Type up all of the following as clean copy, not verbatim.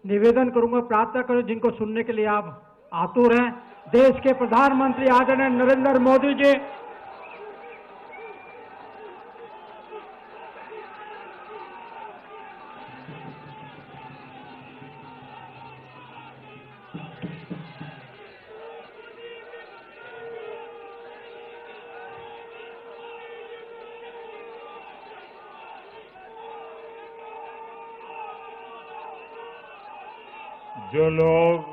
निवेदन करूंगा, प्रार्थना करूं जिनको सुनने के लिए आप आतुर हैं। देश के प्रधानमंत्री आदरणीय नरेंद्र मोदी जी, जो लोग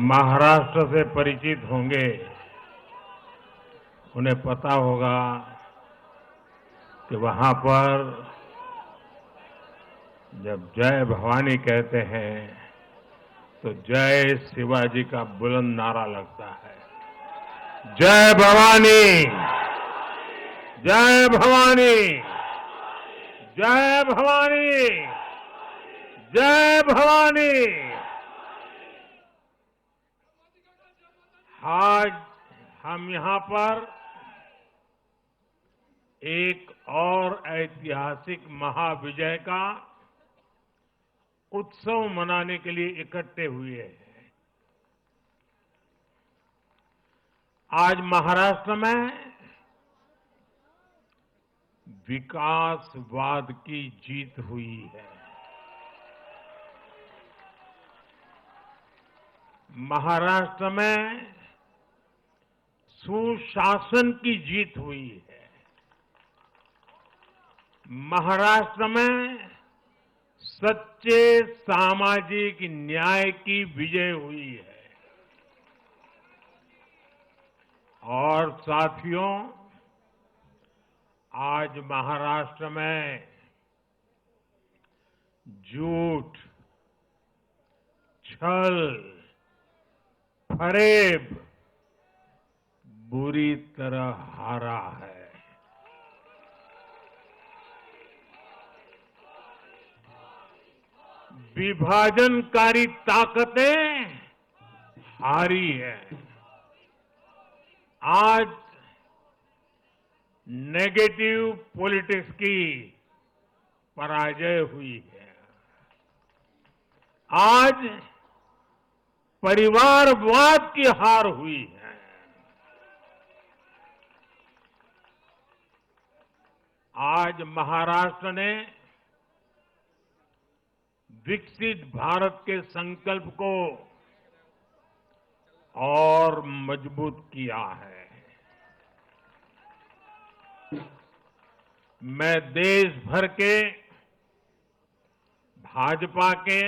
महाराष्ट्र से परिचित होंगे उन्हें पता होगा कि वहां पर जब जय भवानी कहते हैं तो जय शिवाजी का बुलंद नारा लगता है। जय भवानी, जय भवानी, जय भवानी, जय भवानी। आज हम यहां पर एक और ऐतिहासिक महाविजय का उत्सव मनाने के लिए इकट्ठे हुए हैं। आज महाराष्ट्र में विकासवाद की जीत हुई है। महाराष्ट्र में सुशासन की जीत हुई है। महाराष्ट्र में सच्चे सामाजिक न्याय की विजय हुई है। और साथियों, आज महाराष्ट्र में झूठ, छल, फरेब बुरी तरह हारा है। विभाजनकारी ताकतें हारी है। आज नेगेटिव पॉलिटिक्स की पराजय हुई है। आज परिवारवाद की हार हुई है। आज महाराष्ट्र ने विकसित भारत के संकल्प को और मजबूत किया है। मैं देश भर के भाजपा के,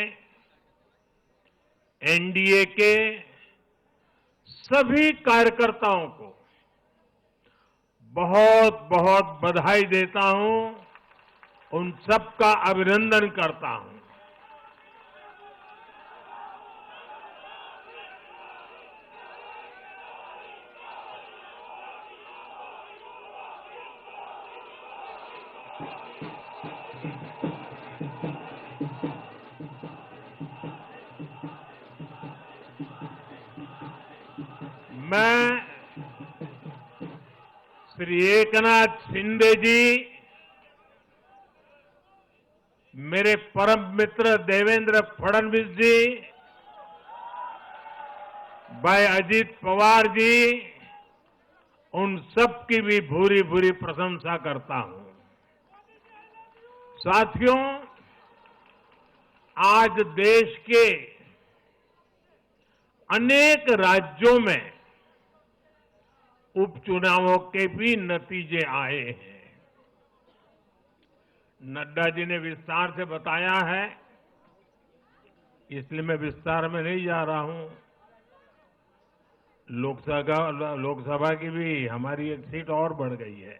एनडीए के सभी कार्यकर्ताओं को बहुत बहुत बधाई देता हूं, उन सबका अभिनंदन करता हूं। मैं श्री एकनाथ शिंदे जी, मेरे परम मित्र देवेंद्र फडणवीस जी, भाई अजीत पवार जी, उन सब की भी भूरी भूरी प्रशंसा करता हूं। साथियों, आज देश के अनेक राज्यों में उपचुनावों के भी नतीजे आए हैं। नड्डा जी ने विस्तार से बताया है, इसलिए मैं विस्तार में नहीं जा रहा हूं। लोकसभा की भी हमारी एक सीट और बढ़ गई है।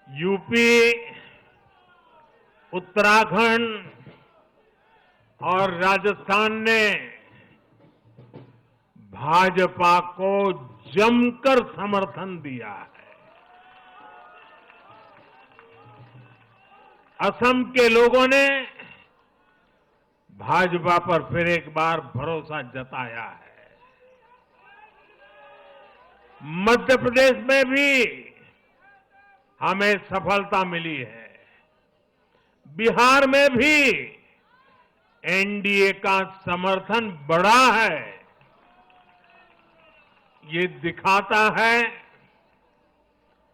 यूपी, उत्तराखंड और राजस्थान ने भाजपा को जमकर समर्थन दिया है। असम के लोगों ने भाजपा पर फिर एक बार भरोसा जताया है। मध्य प्रदेश में भी हमें सफलता मिली है। बिहार में भी एनडीए का समर्थन बढ़ा है। ये दिखाता है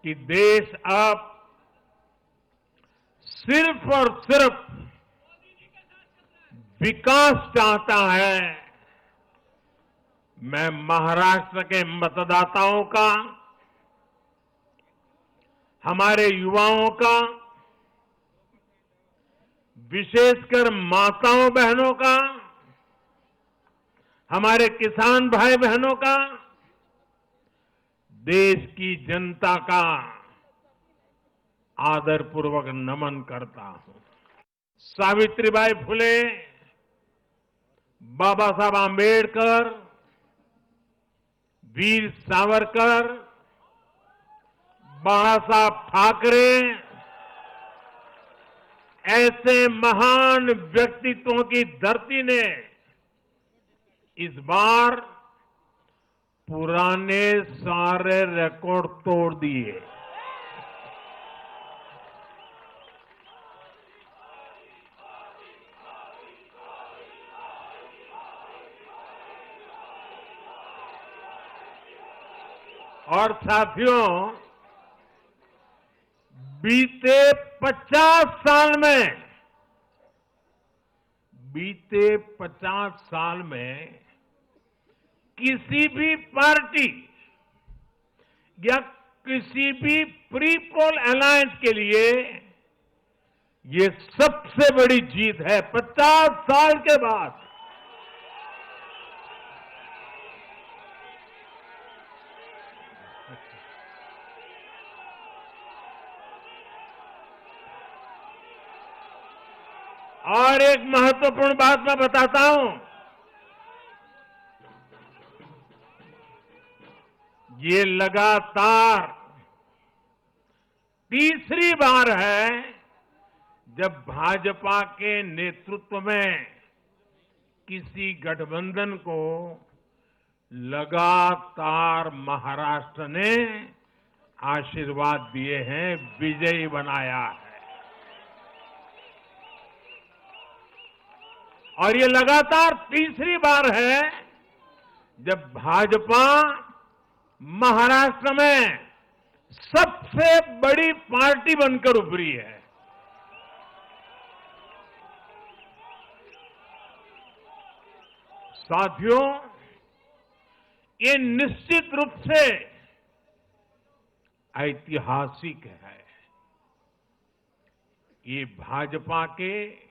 कि देश अब सिर्फ और सिर्फ विकास चाहता है। मैं महाराष्ट्र के मतदाताओं का, हमारे युवाओं का, विशेषकर माताओं बहनों का, हमारे किसान भाई बहनों का, देश की जनता का आदरपूर्वक नमन करता हूं। सावित्रीबाई फुले, बाबा साहब आंबेडकर, वीर सावरकर, बाला साहब ठाकरे, ऐसे महान व्यक्तित्वों की धरती ने इस बार पुराने सारे रिकॉर्ड तोड़ दिए। और साथियों, बीते 50 साल में किसी भी पार्टी या किसी भी प्री पोल अलायंस के लिए ये सबसे बड़ी जीत है। 50 साल के बाद और एक महत्वपूर्ण बात मैं बताता हूं, ये लगातार तीसरी बार है जब भाजपा के नेतृत्व में किसी गठबंधन को लगातार महाराष्ट्र ने आशीर्वाद दिए हैं, विजयी बनाया है। और ये लगातार तीसरी बार है जब भाजपा महाराष्ट्र में सबसे बड़ी पार्टी बनकर उभरी है। साथियों, ये निश्चित रूप से ऐतिहासिक है। ये भाजपा के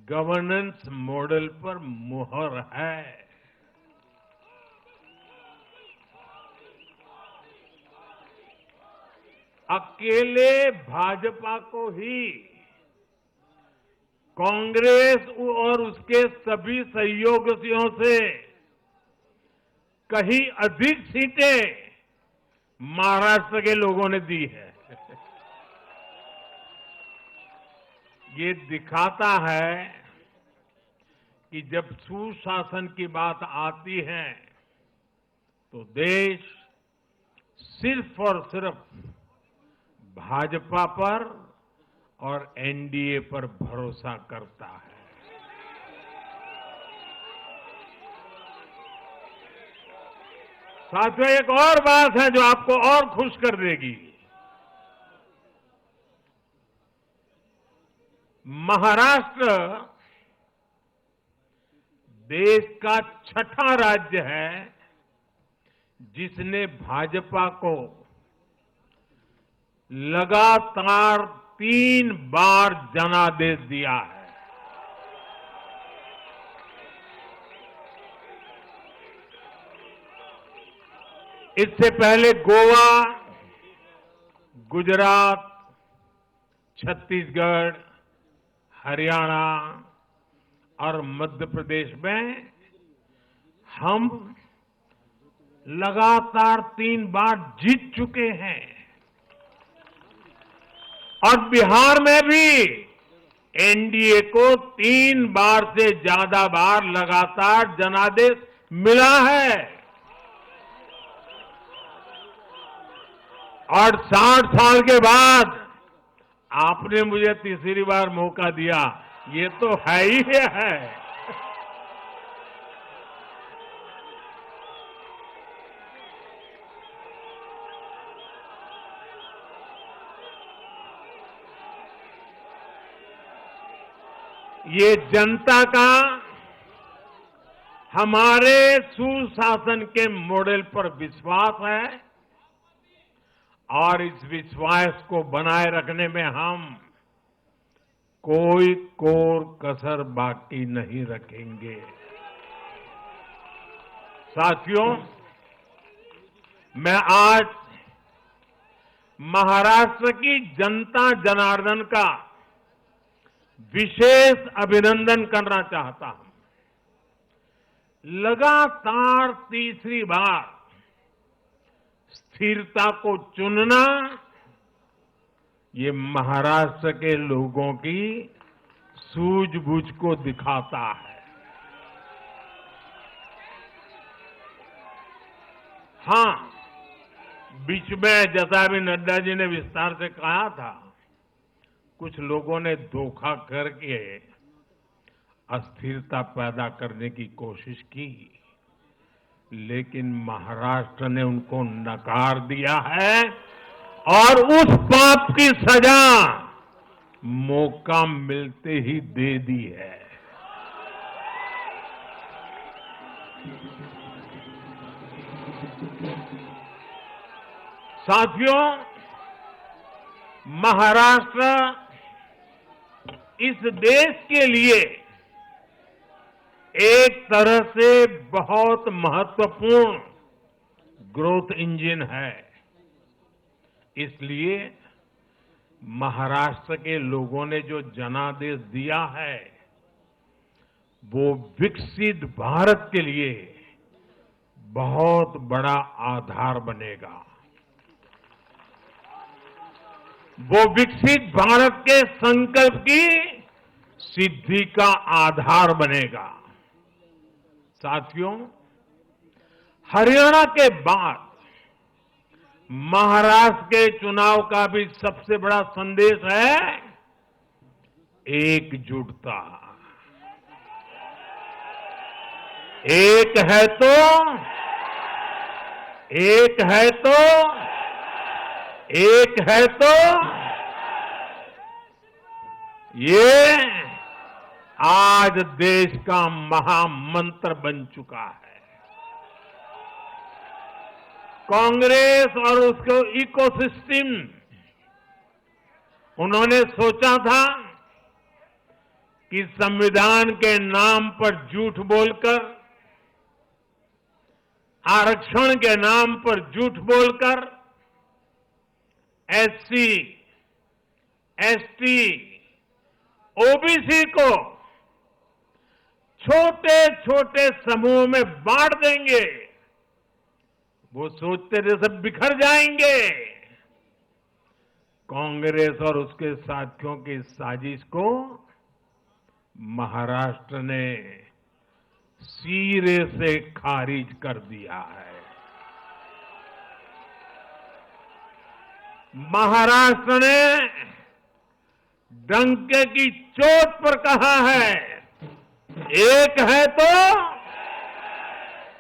गवर्नेंस मॉडल पर मुहर है। अकेले भाजपा को ही कांग्रेस और उसके सभी सहयोगियों से कहीं अधिक सीटें महाराष्ट्र के लोगों ने दी है। ये दिखाता है कि जब सुशासन की बात आती है तो देश सिर्फ और सिर्फ भाजपा पर और एनडीए पर भरोसा करता है। साथियों, एक और बात है जो आपको और खुश कर देगी। महाराष्ट्र देश का छठा राज्य है जिसने भाजपा को लगातार 3 बार जनादेश दिया है। इससे पहले गोवा, गुजरात, छत्तीसगढ़, हरियाणा और मध्य प्रदेश में हम लगातार 3 बार जीत चुके हैं। और बिहार में भी एनडीए को 3 बार से ज्यादा बार लगातार जनादेश मिला है। और 60 साल के बाद आपने मुझे तीसरी बार मौका दिया, ये तो है ही है। ये जनता का हमारे सुशासन के मॉडल पर विश्वास है और इस विश्वास को बनाए रखने में हम कोई कोर कसर बाकी नहीं रखेंगे। साथियों, मैं आज महाराष्ट्र की जनता जनार्दन का विशेष अभिनंदन करना चाहता हूं। लगातार तीसरी बार स्थिरता को चुनना, ये महाराष्ट्र के लोगों की सूझबूझ को दिखाता है। हां, बीच में जैसा अभी नड्डा जी ने विस्तार से कहा था, कुछ लोगों ने धोखा करके अस्थिरता पैदा करने की कोशिश की, लेकिन महाराष्ट्र ने उनको नकार दिया है और उस पाप की सजा मौका मिलते ही दे दी है। साथियों, महाराष्ट्र इस देश के लिए एक तरह से बहुत महत्वपूर्ण ग्रोथ इंजन है। इसलिए महाराष्ट्र के लोगों ने जो जनादेश दिया है, वो विकसित भारत के लिए बहुत बड़ा आधार बनेगा। वो विकसित भारत के संकल्प की सिद्धि का आधार बनेगा। साथियों, हरियाणा के बाद महाराष्ट्र के चुनाव का भी सबसे बड़ा संदेश है एकजुटता। एक है तो एक है तो एक है तो ये आज देश का महामंत्र बन चुका है। कांग्रेस और उसके इकोसिस्टम, उन्होंने सोचा था कि संविधान के नाम पर झूठ बोलकर, आरक्षण के नाम पर झूठ बोलकर एससी, एसटी, ओबीसी को छोटे छोटे समूह में बांट देंगे। वो सोचते थे सब बिखर जाएंगे। कांग्रेस और उसके साथियों की साजिश को महाराष्ट्र ने सिरे से खारिज कर दिया है। महाराष्ट्र ने डंके की चोट पर कहा है, एक है तो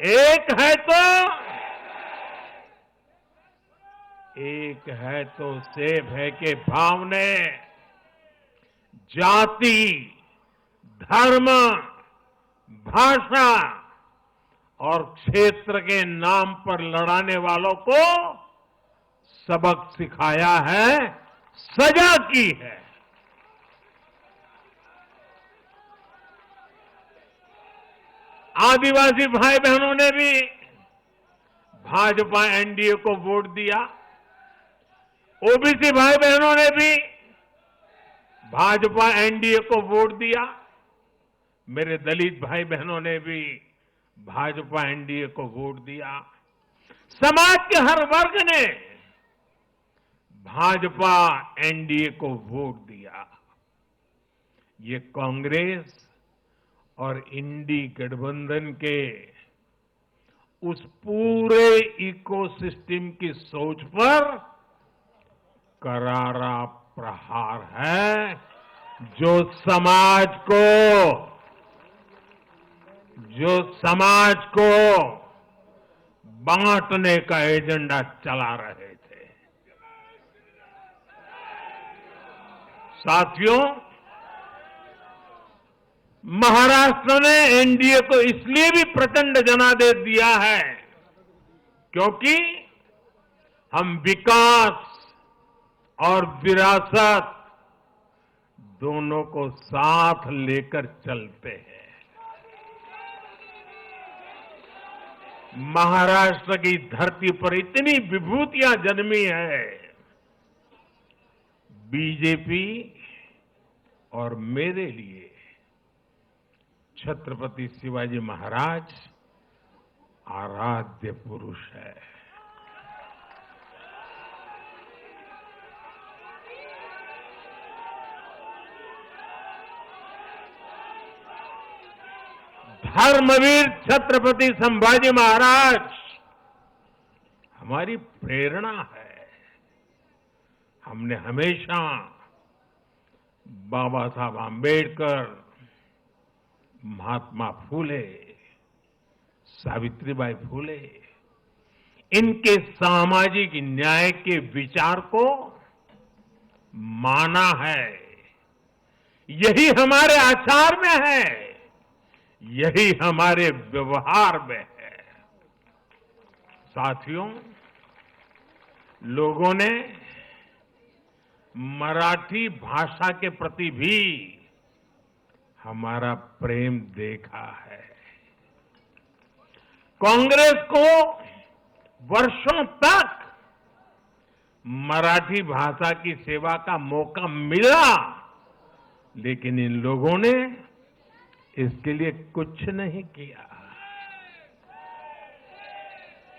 एक है तो एक है तो सेब है के भाव ने जाति, धर्म, भाषा और क्षेत्र के नाम पर लड़ाने वालों को सबक सिखाया है, सजा की है। आदिवासी भाई बहनों ने भी भाजपा एनडीए को वोट दिया। ओबीसी भाई बहनों ने भी भाजपा एनडीए को वोट दिया। मेरे दलित भाई बहनों ने भी भाजपा एनडीए को वोट दिया। समाज के हर वर्ग ने भाजपा एनडीए को वोट दिया। ये कांग्रेस और इंडी गठबंधन के उस पूरे इकोसिस्टम की सोच पर करारा प्रहार है जो समाज को बांटने का एजेंडा चला रहे थे। साथियों, महाराष्ट्र ने एनडीए को इसलिए भी प्रचंड जनादेश दिया है क्योंकि हम विकास और विरासत दोनों को साथ लेकर चलते हैं। महाराष्ट्र की धरती पर इतनी विभूतियां जन्मी है। बीजेपी और मेरे लिए छत्रपति शिवाजी महाराज आराध्य पुरुष है। धर्मवीर छत्रपति संभाजी महाराज हमारी प्रेरणा है। हमने हमेशा बाबा साहब आंबेडकर, महात्मा फूले, सावित्रीबाई फूले, इनके सामाजिक न्याय के विचार को माना है। यही हमारे आचार में है, यही हमारे व्यवहार में है। साथियों, लोगों ने मराठी भाषा के प्रति भी हमारा प्रेम देखा है। कांग्रेस को वर्षों तक मराठी भाषा की सेवा का मौका मिला, लेकिन इन लोगों ने इसके लिए कुछ नहीं किया।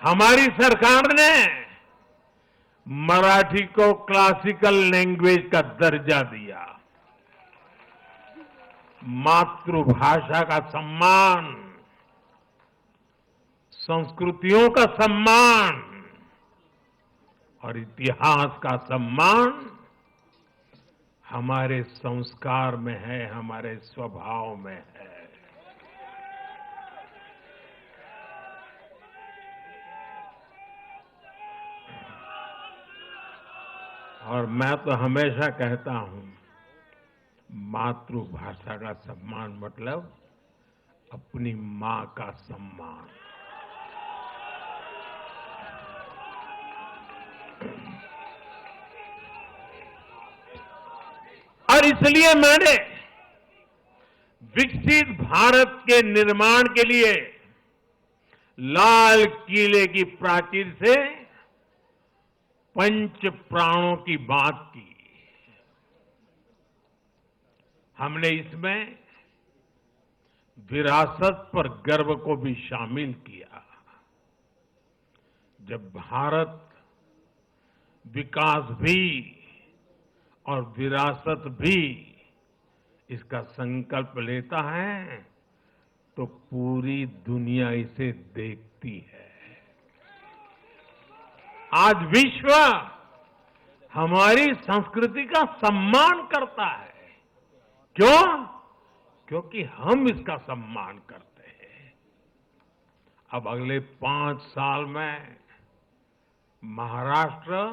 हमारी सरकार ने मराठी को क्लासिकल लैंग्वेज का दर्जा दिया। मातृभाषा का सम्मान, संस्कृतियों का सम्मान और इतिहास का सम्मान हमारे संस्कार में है, हमारे स्वभाव में है। और मैं तो हमेशा कहता हूं, मातृभाषा का सम्मान मतलब अपनी मां का सम्मान। और इसलिए मैंने विकसित भारत के निर्माण के लिए लाल किले की प्राचीर से पंच प्राणों की बात की। हमने इसमें विरासत पर गर्व को भी शामिल किया। जब भारत विकास भी और विरासत भी इसका संकल्प लेता है तो पूरी दुनिया इसे देखती है। आज विश्व हमारी संस्कृति का सम्मान करता है। क्यों? क्योंकि हम इसका सम्मान करते हैं। अब अगले 5 साल में महाराष्ट्र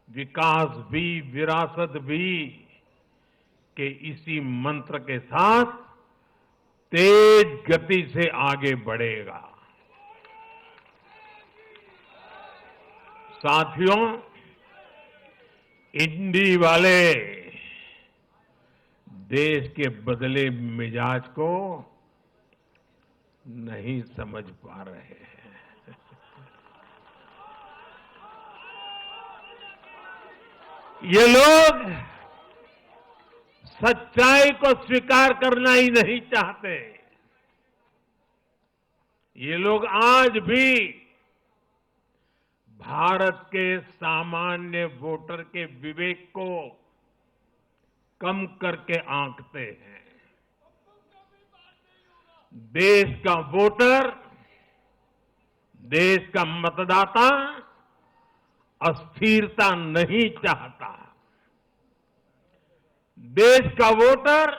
विकास भी विरासत भी के इसी मंत्र के साथ तेज गति से आगे बढ़ेगा। साथियों, इंडी वाले देश के बदले मिजाज को नहीं समझ पा रहे हैं। ये लोग सच्चाई को स्वीकार करना ही नहीं चाहते। ये लोग आज भी भारत के सामान्य वोटर के विवेक को कम करके आंकते हैं। देश का वोटर, देश का मतदाता अस्थिरता नहीं चाहता। देश का वोटर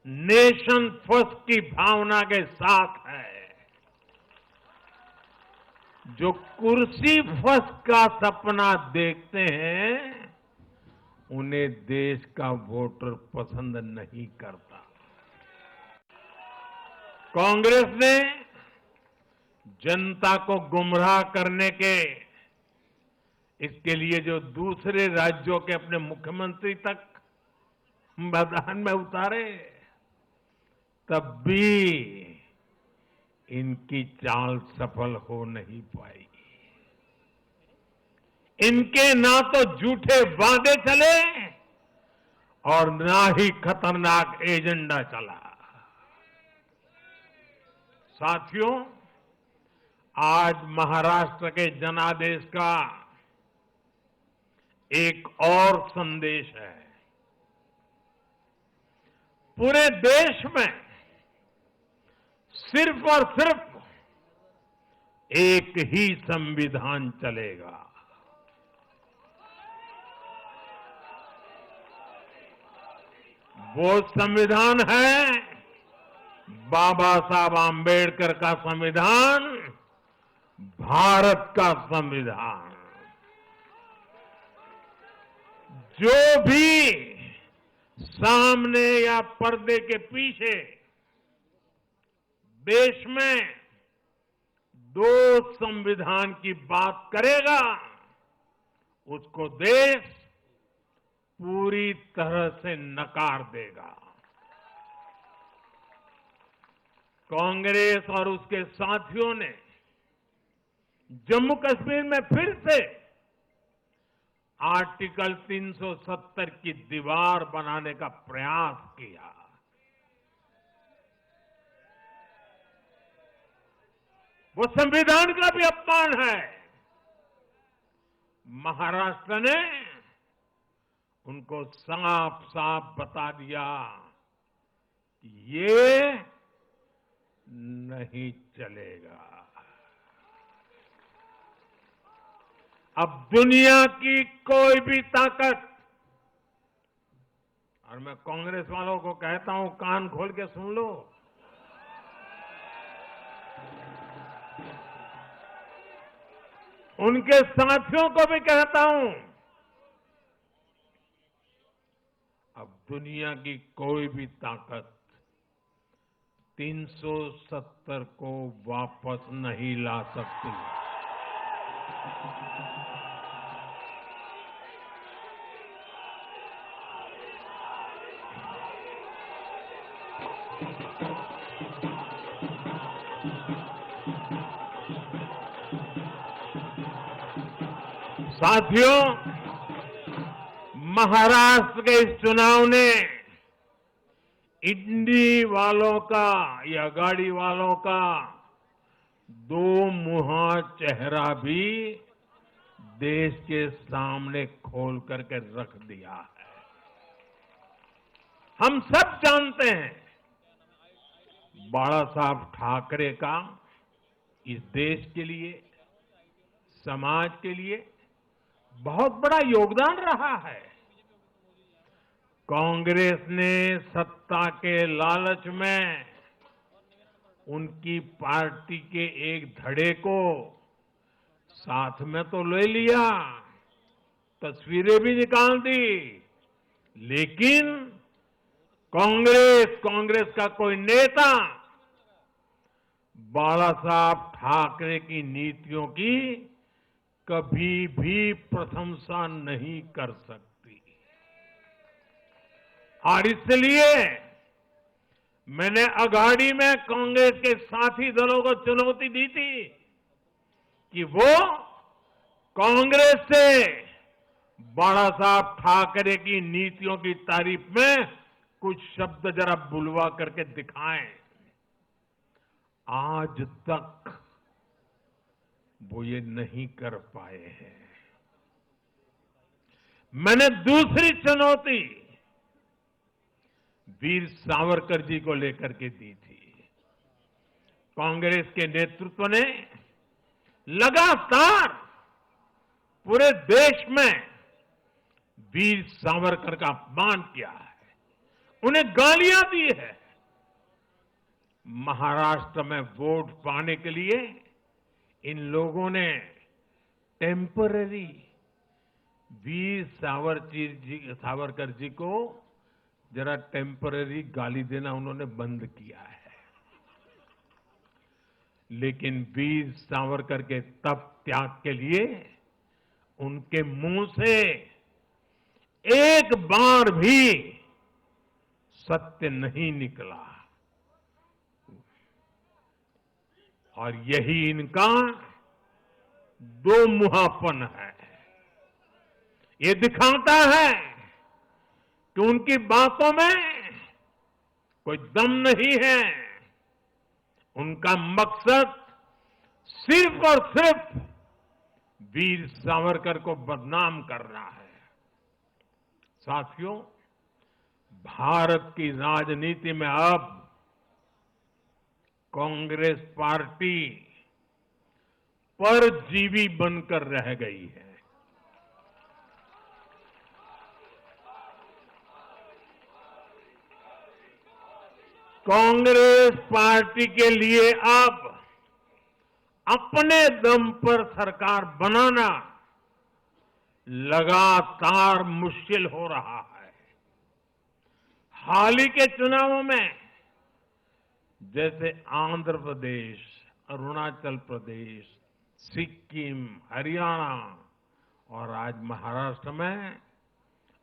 नेशन फर्स्ट की भावना के साथ है। जो कुर्सी फर्स्ट का सपना देखते हैं, उन्हें देश का वोटर पसंद नहीं करता। कांग्रेस ने जनता को गुमराह करने के इसके लिए जो दूसरे राज्यों के अपने मुख्यमंत्री तक मैदान में उतारे, तब भी इनकी चाल सफल हो नहीं पाई। इनके ना तो झूठे वादे चले और ना ही खतरनाक एजेंडा चला। साथियों, आज महाराष्ट्र के जनादेश का एक और संदेश है। पूरे देश में सिर्फ और सिर्फ एक ही संविधान चलेगा। वो संविधान है बाबा साहब आम्बेडकर का संविधान, भारत का संविधान। जो भी सामने या पर्दे के पीछे देश में दो संविधान की बात करेगा, उसको देश पूरी तरह से नकार देगा। कांग्रेस और उसके साथियों ने जम्मू कश्मीर में फिर से आर्टिकल 370 की दीवार बनाने का प्रयास किया। वो संविधान का भी अपमान है। महाराष्ट्र ने उनको साफ साफ बता दिया कि ये नहीं चलेगा। अब दुनिया की कोई भी ताकत, और मैं कांग्रेस वालों को कहता हूं, कान खोल के सुन लो, उनके साथियों को भी कहता हूं, अब दुनिया की कोई भी ताकत 370 को वापस नहीं ला सकती। साथियों, महाराष्ट्र के इस चुनाव ने इंडी वालों का या गाड़ी वालों का दो मुहा चेहरा भी देश के सामने खोल करके रख दिया है। हम सब जानते हैं, बाला साहब ठाकरे का इस देश के लिए, समाज के लिए बहुत बड़ा योगदान रहा है। कांग्रेस ने सत्ता के लालच में उनकी पार्टी के एक धड़े को साथ में तो ले लिया, तस्वीरें भी निकाल दी, लेकिन कांग्रेस का कोई नेता बाला साहब ठाकरे की नीतियों की कभी भी प्रशंसा नहीं कर सकती। और इसलिए मैंने अघाड़ी में कांग्रेस के साथी दलों को चुनौती दी थी कि वो कांग्रेस से बाला साहब ठाकरे की नीतियों की तारीफ में कुछ शब्द जरा बुलवा करके दिखाएं। आज तक वो ये नहीं कर पाए हैं। मैंने दूसरी चुनौती वीर सावरकर जी को लेकर के दी थी। कांग्रेस के नेतृत्व ने लगातार पूरे देश में वीर सावरकर का अपमान किया है, उन्हें गालियां दी है। महाराष्ट्र में वोट पाने के लिए इन लोगों ने टेम्पररी वीर सावरकर जी को जरा टेम्पररी गाली देना उन्होंने बंद किया है। लेकिन वीर सावरकर के तप त्याग के लिए उनके मुंह से एक बार भी सत्य नहीं निकला, और यही इनका दो मुहापन है। ये दिखाता है कि उनकी बातों में कोई दम नहीं है। उनका मकसद सिर्फ और सिर्फ वीर सावरकर को बदनाम करना है। साथियों, भारत की राजनीति में अब कांग्रेस पार्टी परजीवी बनकर रह गई है। कांग्रेस पार्टी के लिए अब अपने दम पर सरकार बनाना लगातार मुश्किल हो रहा है। हाल ही के चुनावों में जैसे आंध्र प्रदेश, अरुणाचल प्रदेश, सिक्किम, हरियाणा और आज महाराष्ट्र में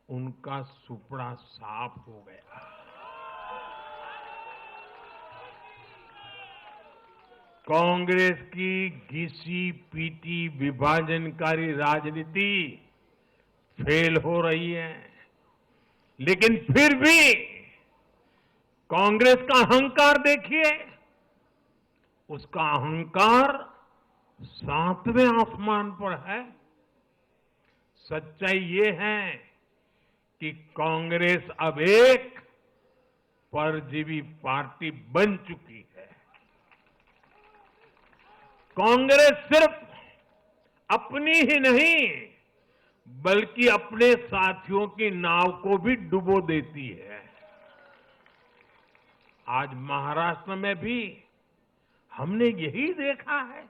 उनका सुपड़ा साफ हो गया। कांग्रेस की घिसी पीटी विभाजनकारी राजनीति फेल हो रही है, लेकिन फिर भी कांग्रेस का अहंकार देखिए, उसका अहंकार 7वें आसमान पर है। सच्चाई ये है कि कांग्रेस अब एक परजीवी पार्टी बन चुकी है। कांग्रेस सिर्फ अपनी ही नहीं बल्कि अपने साथियों की नाव को भी डुबो देती है। आज महाराष्ट्र में भी हमने यही देखा है।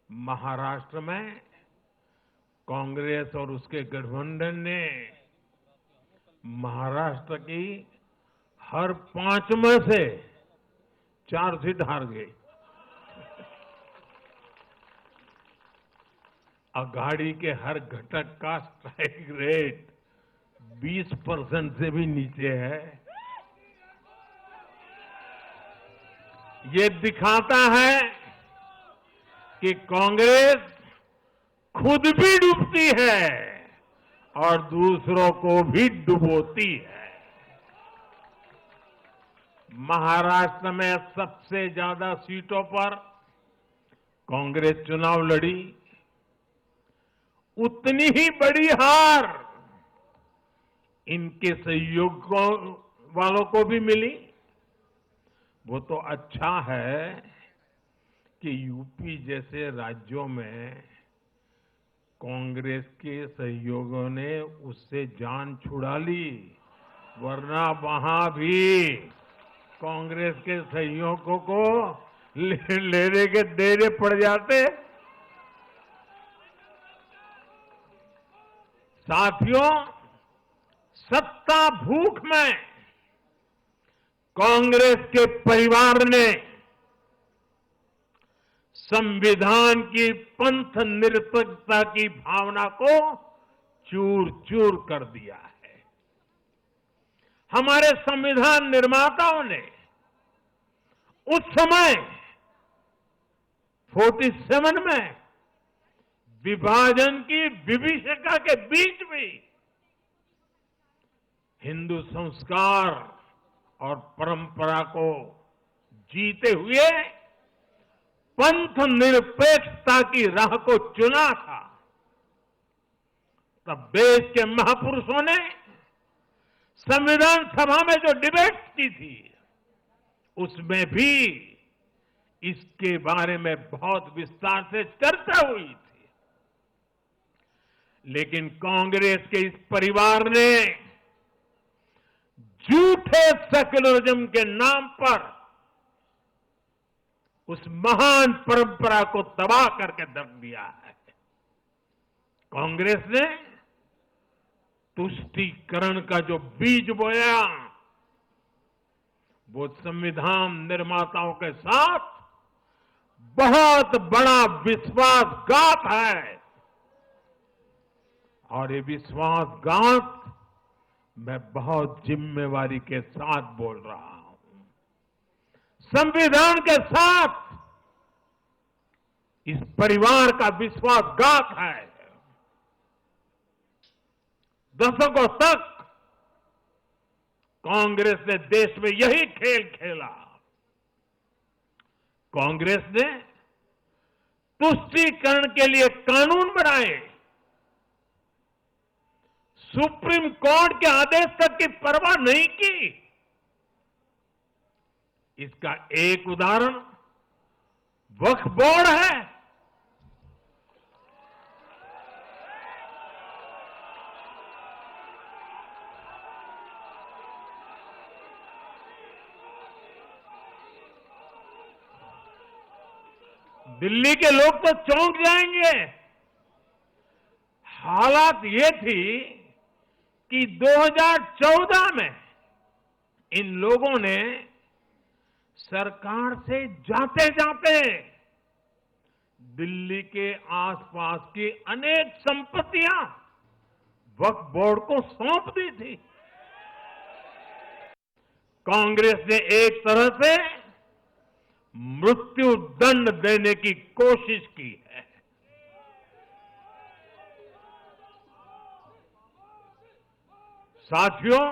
महाराष्ट्र में कांग्रेस और उसके गठबंधन ने महाराष्ट्र की हर 5 में से 4 सीट हार गई। अघाड़ी के हर घटक का स्ट्राइक रेट 20% से भी नीचे है। ये दिखाता है कि कांग्रेस खुद भी डूबती है और दूसरों को भी डुबोती है। महाराष्ट्र में सबसे ज्यादा सीटों पर कांग्रेस चुनाव लड़ी, उतनी ही बड़ी हार इनके सहयोग वालों को भी मिली। वो तो अच्छा है कि यूपी जैसे राज्यों में कांग्रेस के सहयोगियों ने उससे जान छुड़ा ली, वरना वहां भी कांग्रेस के सहयोगियों को लेने के देने पड़ जाते। साथियों, सत्ता भूख में कांग्रेस के परिवार ने संविधान की पंथ निरपेक्षता की भावना को चूर चूर कर दिया है। हमारे संविधान निर्माताओं ने उस समय 47 में विभाजन की विभीषिका के बीच भी हिंदू संस्कार और परंपरा को जीते हुए पंथ निरपेक्षता की राह को चुना था। तब देश के महापुरुषों ने संविधान सभा में जो डिबेट की थी उसमें भी इसके बारे में बहुत विस्तार से चर्चा हुई थी। लेकिन कांग्रेस के इस परिवार ने झूठे सेक्युलरिज्म के नाम पर उस महान परंपरा को तबाह करके रख दिया है। कांग्रेस ने तुष्टीकरण का जो बीज बोया, वो संविधान निर्माताओं के साथ बहुत बड़ा विश्वासघात है। और ये विश्वासघात मैं बहुत जिम्मेवारी के साथ बोल रहा हूं। संविधान के साथ इस परिवार का विश्वासघात है। दशकों तक कांग्रेस ने देश में यही खेल खेला। कांग्रेस ने तुष्टीकरण के लिए कानून बनाए, सुप्रीम कोर्ट के आदेश तक की परवाह नहीं की। इसका एक उदाहरण वक्फ बोर्ड है। दिल्ली के लोग तो चौंक जाएंगे। हालात ये थी कि 2014 में इन लोगों ने सरकार से जाते जाते दिल्ली के आसपास की अनेक संपत्तियां वक्फ बोर्ड को सौंप दी थी। कांग्रेस ने एक तरह से मृत्यु दंड देने की कोशिश की है। साथियों,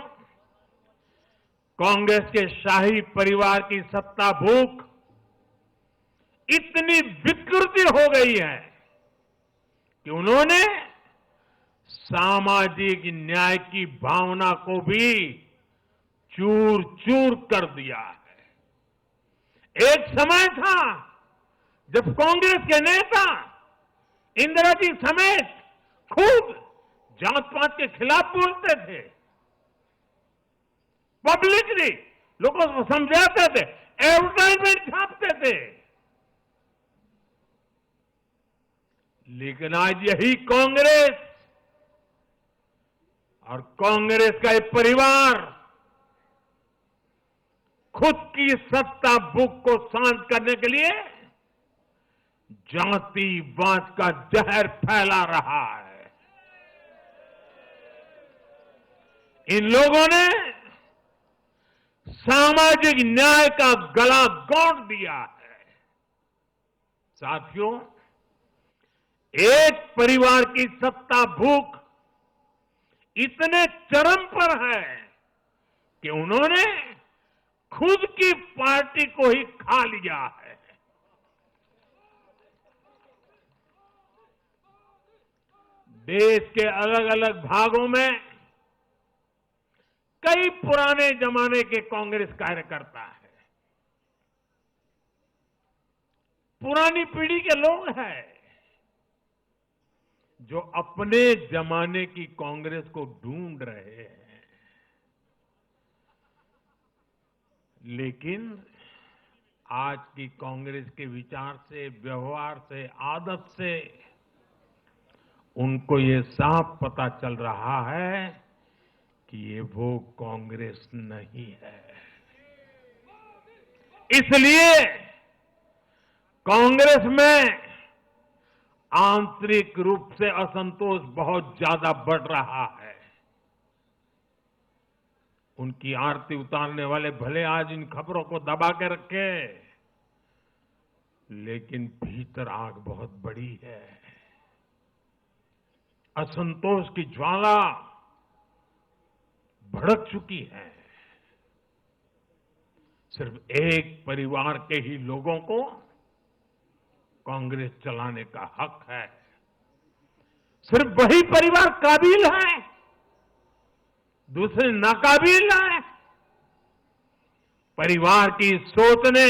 कांग्रेस के शाही परिवार की सत्ता भूख इतनी विकृति हो गई है कि उन्होंने सामाजिक न्याय की भावना को भी चूर चूर कर दिया है। एक समय था जब कांग्रेस के नेता इंदिरा जी समेत खूब जात पात के खिलाफ बोलते थे, पब्लिकली लोगों को समझाते थे, एडवर्टाइजमेंट छापते थे। लेकिन आज यही कांग्रेस और कांग्रेस का एक परिवार खुद की सत्ता भूख को शांत करने के लिए जातिवाद का जहर फैला रहा है। इन लोगों ने सामाजिक न्याय का गला घोंट दिया है। साथियों, एक परिवार की सत्ता भूख इतने चरम पर है कि उन्होंने खुद की पार्टी को ही खा लिया है। देश के अलग अलग भागों में कई पुराने जमाने के कांग्रेस कार्यकर्ता है, पुरानी पीढ़ी के लोग हैं जो अपने जमाने की कांग्रेस को ढूंढ रहे हैं। लेकिन आज की कांग्रेस के विचार से, व्यवहार से, आदत से उनको ये साफ पता चल रहा है कि ये वो कांग्रेस नहीं है। इसलिए कांग्रेस में आंतरिक रूप से असंतोष बहुत ज्यादा बढ़ रहा है। उनकी आरती उतारने वाले भले आज इन खबरों को दबा के रखे, लेकिन भीतर आग बहुत बड़ी है। असंतोष की ज्वाला भड़क चुकी है। सिर्फ एक परिवार के ही लोगों को कांग्रेस चलाने का हक है। सिर्फ वही परिवार काबिल है, दूसरे नाकाबिल है। परिवार की सोच ने,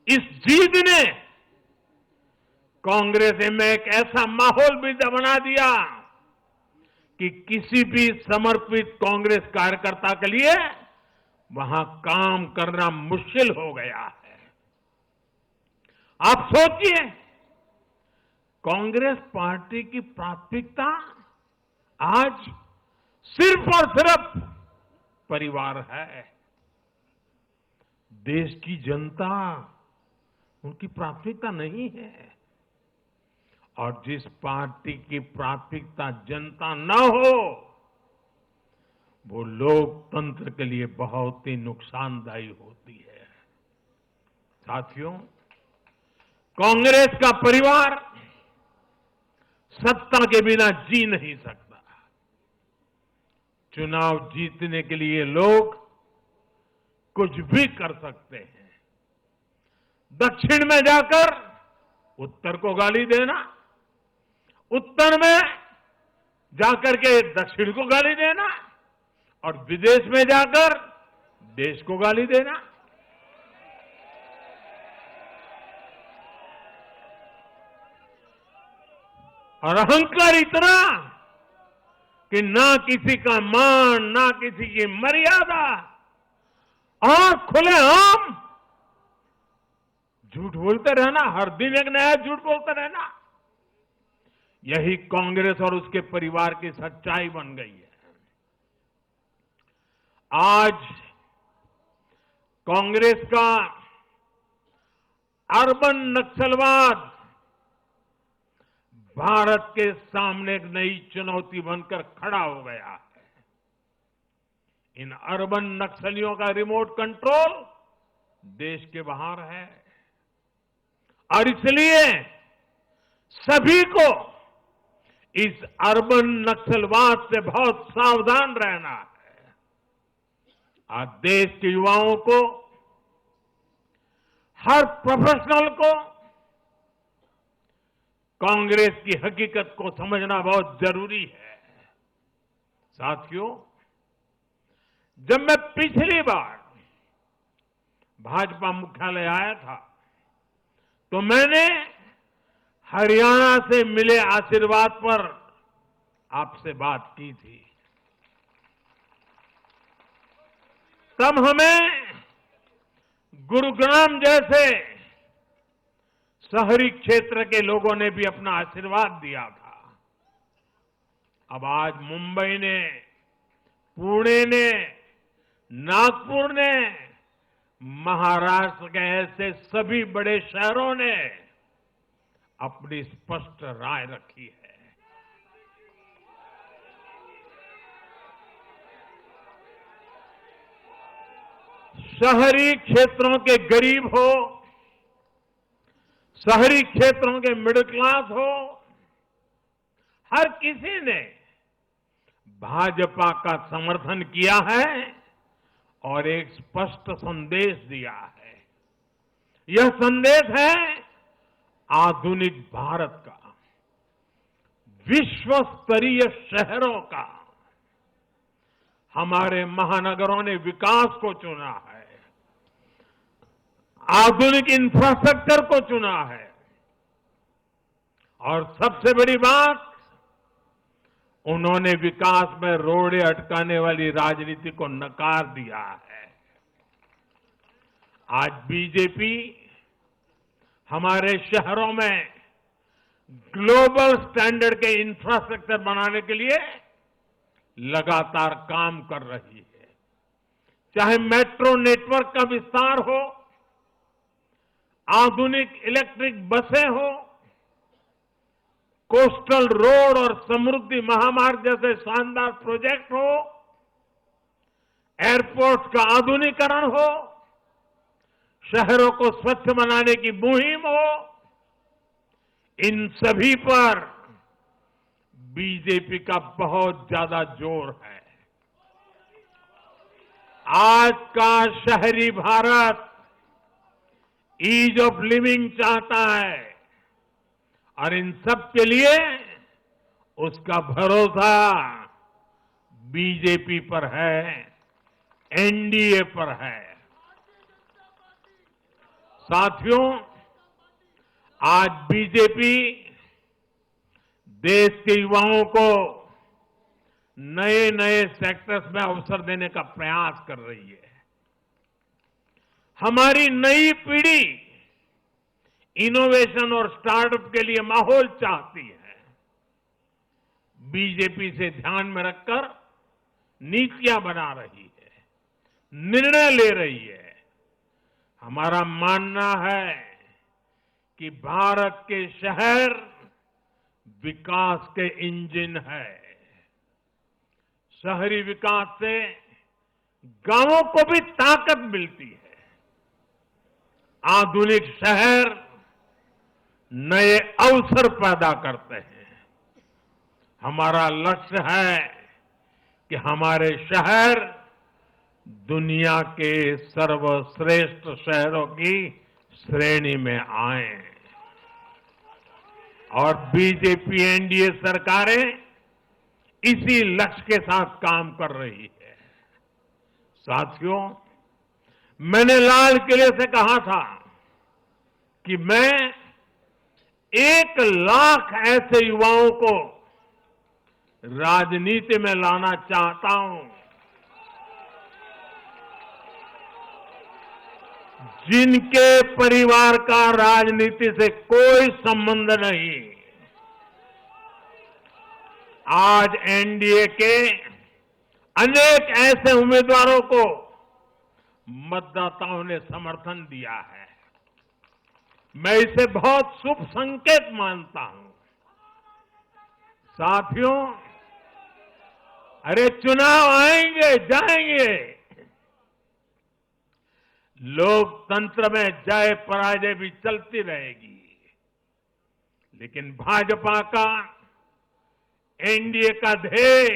इस जीत ने कांग्रेस में एक ऐसा माहौल भी बना दिया कि किसी भी समर्पित कांग्रेस कार्यकर्ता के लिए वहां काम करना मुश्किल हो गया है। आप सोचिए, कांग्रेस पार्टी की प्राथमिकता आज सिर्फ और सिर्फ परिवार है। देश की जनता उनकी प्राथमिकता नहीं है। और जिस पार्टी की प्राथमिकता जनता न हो, वो लोकतंत्र के लिए बहुत ही नुकसानदायी होती है। साथियों, कांग्रेस का परिवार सत्ता के बिना जी नहीं सकता। चुनाव जीतने के लिए लोग कुछ भी कर सकते हैं। दक्षिण में जाकर उत्तर को गाली देना, उत्तर में जाकर के दक्षिण को गाली देना और विदेश में जाकर देश को गाली देना। और अहंकार इतना कि ना किसी का मान, ना किसी की मर्यादा, और खुलेआम झूठ बोलते रहना, हर दिन एक नया झूठ बोलते रहना। यही कांग्रेस और उसके परिवार की सच्चाई बन गई है। आज कांग्रेस का अर्बन नक्सलवाद भारत के सामने एक नई चुनौती बनकर खड़ा हो गया है। इन अर्बन नक्सलियों का रिमोट कंट्रोल देश के बाहर है और इसलिए सभी को इस अर्बन नक्सलवाद से बहुत सावधान रहना है। आज देश के युवाओं को, हर प्रोफेशनल को कांग्रेस की हकीकत को समझना बहुत जरूरी है। साथियों, जब मैं पिछली बार भाजपा मुख्यालय आया था तो मैंने हरियाणा से मिले आशीर्वाद पर आपसे बात की थी। तब हमें गुरुग्राम जैसे शहरी क्षेत्र के लोगों ने भी अपना आशीर्वाद दिया था। अब आज मुंबई ने, पुणे ने, नागपुर ने, महाराष्ट्र के ऐसे सभी बड़े शहरों ने अपनी स्पष्ट राय रखी है। शहरी क्षेत्रों के गरीब हो, शहरी क्षेत्रों के मिडिल क्लास हो, हर किसी ने भाजपा का समर्थन किया है और एक स्पष्ट संदेश दिया है। यह संदेश है आधुनिक भारत का, विश्व स्तरीय शहरों का। हमारे महानगरों ने विकास को चुना है, आधुनिक इंफ्रास्ट्रक्चर को चुना है और सबसे बड़ी बात, उन्होंने विकास में रोड़े अटकाने वाली राजनीति को नकार दिया है। आज बीजेपी हमारे शहरों में ग्लोबल स्टैंडर्ड के इंफ्रास्ट्रक्चर बनाने के लिए लगातार काम कर रही है। चाहे मेट्रो नेटवर्क का विस्तार हो, आधुनिक इलेक्ट्रिक बसें हो, कोस्टल रोड और समृद्धि महामार्ग जैसे शानदार प्रोजेक्ट हो, एयरपोर्ट का आधुनिकीकरण हो, शहरों को स्वच्छ बनाने की मुहिम हो, इन सभी पर बीजेपी का बहुत ज्यादा जोर है। आज का शहरी भारत ईज ऑफ लिविंग चाहता है और इन सब के लिए उसका भरोसा बीजेपी पर है, एनडीए पर है। साथियों, आज बीजेपी देश के युवाओं को नए नए सेक्टर्स में अवसर देने का प्रयास कर रही है। हमारी नई पीढ़ी इनोवेशन और स्टार्टअप के लिए माहौल चाहती है। बीजेपी से ध्यान में रखकर नीतियां बना रही है, निर्णय ले रही है। हमारा मानना है कि भारत के शहर विकास के इंजन है। शहरी विकास से गांवों को भी ताकत मिलती है। आधुनिक शहर नए अवसर पैदा करते हैं। हमारा लक्ष्य है कि हमारे शहर दुनिया के सर्वश्रेष्ठ शहरों की श्रेणी में आए और बीजेपी एनडीए सरकारें इसी लक्ष्य के साथ काम कर रही है। साथियों, मैंने लाल किले से कहा था कि मैं 1 लाख ऐसे युवाओं को राजनीति में लाना चाहता हूं जिनके परिवार का राजनीति से कोई संबंध नहीं। आज एनडीए के अनेक ऐसे उम्मीदवारों को मतदाताओं ने समर्थन दिया है। मैं इसे बहुत शुभ संकेत मानता हूं। साथियों, अरे चुनाव आएंगे जाएंगे, लोकतंत्र में जय पराजय भी चलती रहेगी, लेकिन भाजपा का एनडीए का ध्येय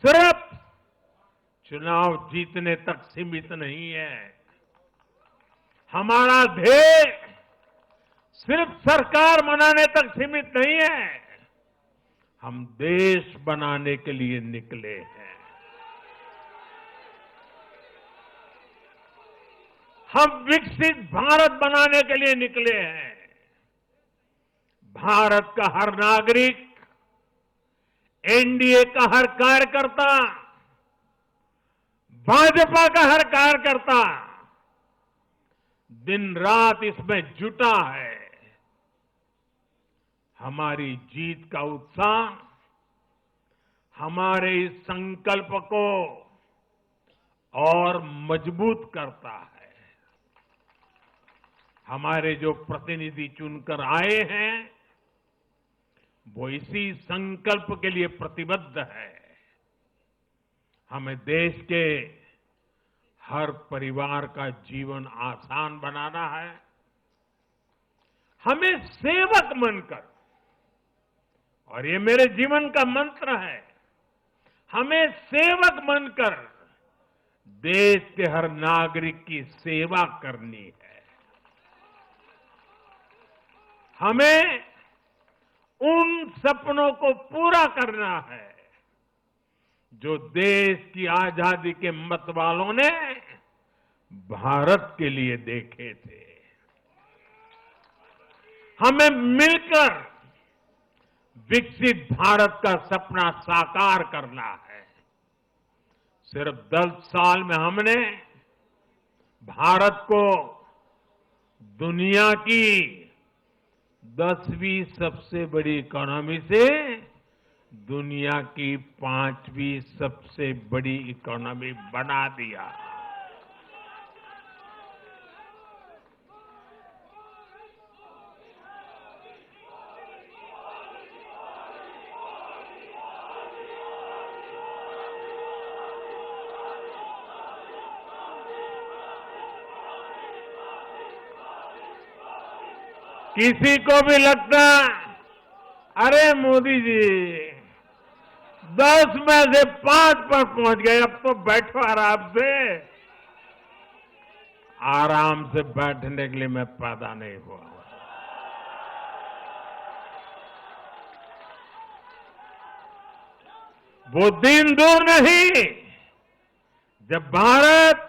सिर्फ चुनाव जीतने तक सीमित नहीं है। हमारा ध्येय सिर्फ सरकार बनाने तक सीमित नहीं है। हम देश बनाने के लिए निकले हैं। हम विकसित भारत बनाने के लिए निकले हैं। भारत का हर नागरिक, एनडीए का हर कार्यकर्ता, भाजपा का हर कार्यकर्ता दिन रात इसमें जुटा है। हमारी जीत का उत्साह हमारे इस संकल्प को और मजबूत करता है। हमारे जो प्रतिनिधि चुनकर आए हैं वो इसी संकल्प के लिए प्रतिबद्ध है। हमें देश के हर परिवार का जीवन आसान बनाना है। हमें सेवक बनकर, और ये मेरे जीवन का मंत्र है, हमें सेवक बनकर देश के हर नागरिक की सेवा करनी है। हमें उन सपनों को पूरा करना है जो देश की आजादी के मत वालों ने भारत के लिए देखे थे। हमें मिलकर विकसित भारत का सपना साकार करना है। सिर्फ 10 साल में हमने भारत को दुनिया की 10वीं सबसे बड़ी इकोनॉमी से दुनिया की 5वीं सबसे बड़ी इकोनॉमी बना दिया। किसी को भी लगता, अरे मोदी जी 10 में से 5 पर पहुंच गए, अब तो बैठो आराम से। आराम से बैठने के लिए मैं पैदा नहीं हुआ। वो दिन दूर नहीं जब भारत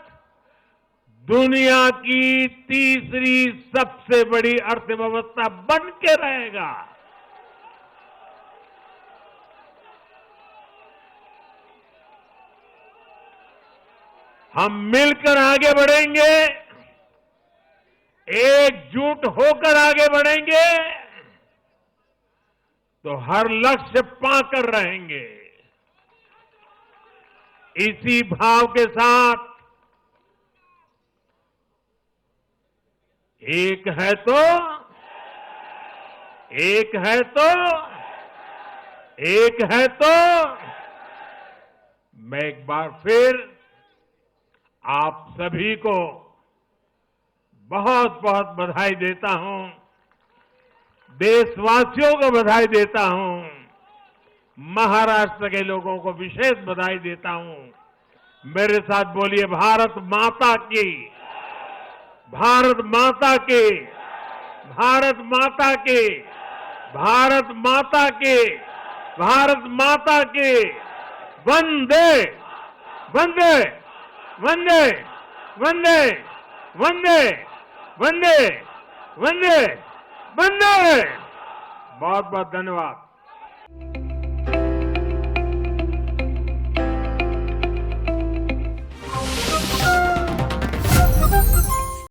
दुनिया की तीसरी सबसे बड़ी अर्थव्यवस्था बन के रहेगा। हम मिलकर आगे बढ़ेंगे, एकजुट होकर आगे बढ़ेंगे तो हर लक्ष्य पाकर रहेंगे। इसी भाव के साथ एक है तो मैं एक बार फिर आप सभी को बहुत बहुत बधाई देता हूं, देशवासियों को बधाई देता हूं, महाराष्ट्र के लोगों को विशेष बधाई देता हूं। मेरे साथ बोलिए भारत माता की, भारत माता की, भारत माता की, भारत माता की, भारत माता की। वंदे वंदे वंदे वंदे वंदे वंदे वंदे वंदे। बहुत बहुत धन्यवाद।